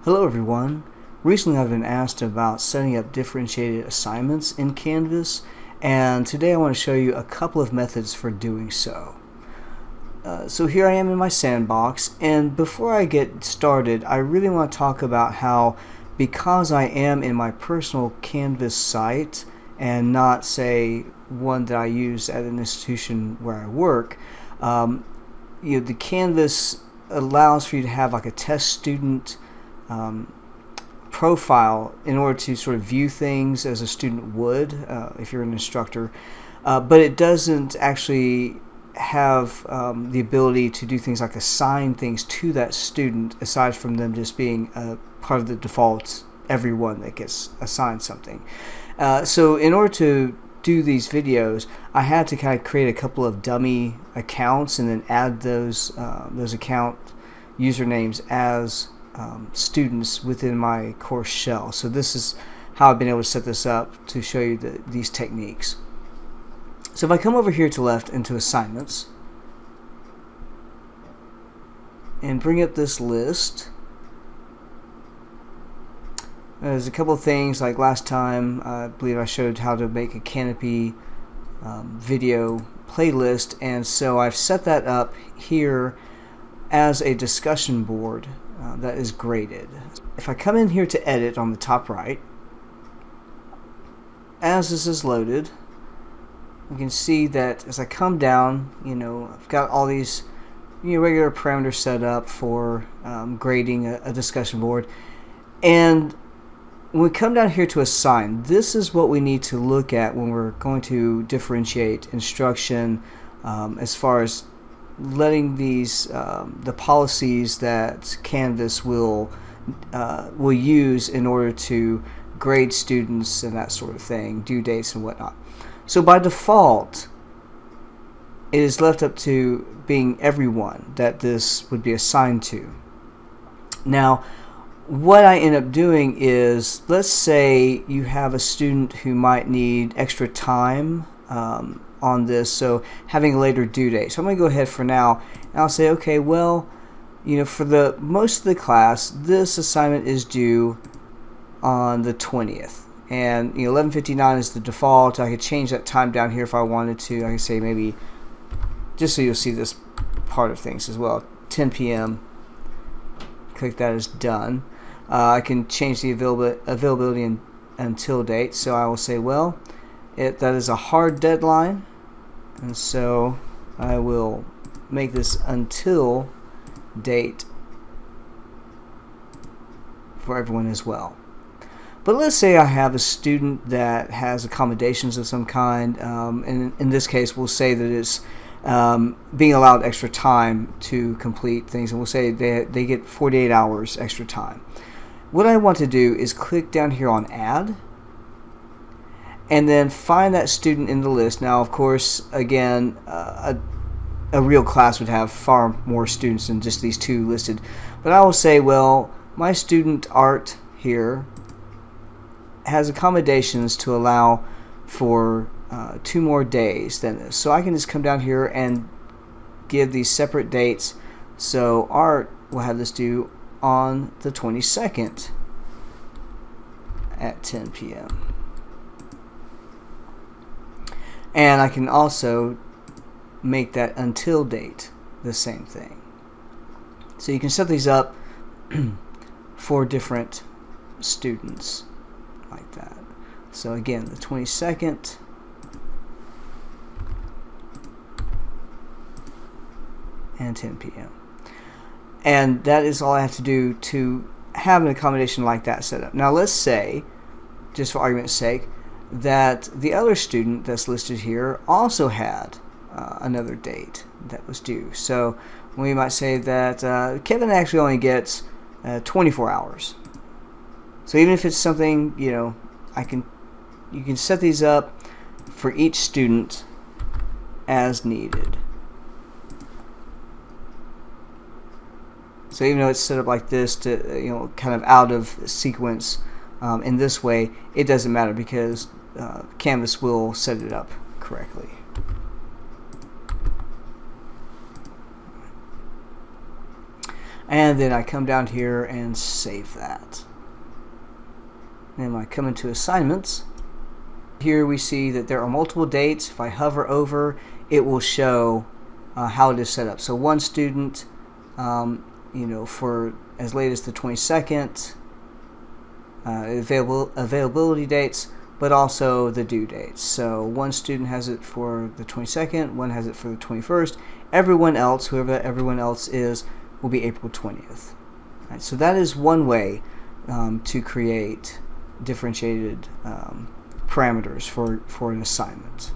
Hello everyone. Recently I've been asked about setting up differentiated assignments in Canvas, and today I want to show you a couple of methods for doing so. So here I am in my sandbox, and before I get started I really want to talk about how, because I am in my personal Canvas site and not, say, one that I use at an institution where I work, the Canvas allows for you to have like a test student profile in order to sort of view things as a student would if you're an instructor, but it doesn't actually have the ability to do things like assign things to that student, aside from them just being part of the default everyone that gets assigned something. So in order to do these videos, I had to kind of create a couple of dummy accounts and then add those account usernames as students within my course shell. So this is how I've been able to set this up to show you these techniques. So if I come over here to left into assignments and bring up this list, there's a couple of things. Like last time I believe I showed how to make a Canopy video playlist, and so I've set that up here as a discussion board that is graded. If I come in here to edit on the top right, as this is loaded, you can see that as I come down, I've got all these regular parameters set up for grading a discussion board. And when we come down here to assign, this is what we need to look at when we're going to differentiate instruction, as far as letting these the policies that Canvas will use in order to grade students and that sort of thing, due dates and whatnot. So by default, it is left up to being everyone that this would be assigned to. Now, what I end up doing is, let's say you have a student who might need extra time on this, so having a later due date. So I'm going to go ahead for now and I'll say, okay, well, for the most of the class, this assignment is due on the 20th, and 11:59 is the default. I could change that time down here if I wanted to. I could say maybe, just so you'll see this part of things as well, 10 p.m. Click that as done. I can change the availability until date, so I will say, well, that is a hard deadline, and so I will make this until date for everyone as well. But let's say I have a student that has accommodations of some kind, and in this case we'll say that it's being allowed extra time to complete things, and we'll say they get 48 hours extra time. What I want to do is click down here on add, and then find that student in the list. Now, of course, again, a real class would have far more students than just these two listed. But I will say, well, my student Art here has accommodations to allow for 2 more days than this. So I can just come down here and give these separate dates. So Art will have this due on the 22nd at 10 p.m. And I can also make that until date the same thing. So you can set these up for different students like that. So again, the 22nd and 10 p.m. And that is all I have to do to have an accommodation like that set up. Now let's say, just for argument's sake, that the other student that's listed here also had another date that was due. So we might say that Kevin actually only gets 24 hours. So even if it's something, you can set these up for each student as needed. So even though it's set up like this to, kind of out of sequence, in this way, it doesn't matter because Canvas will set it up correctly. And then I come down here and save that. And when I come into assignments, here we see that there are multiple dates. If I hover over, it will show how it is set up. So one student, for as late as the 22nd, availability dates, but also the due dates. So one student has it for the 22nd, one has it for the 21st. Everyone else, whoever that everyone else is, will be April 20th. Right, so that is one way to create differentiated parameters for an assignment.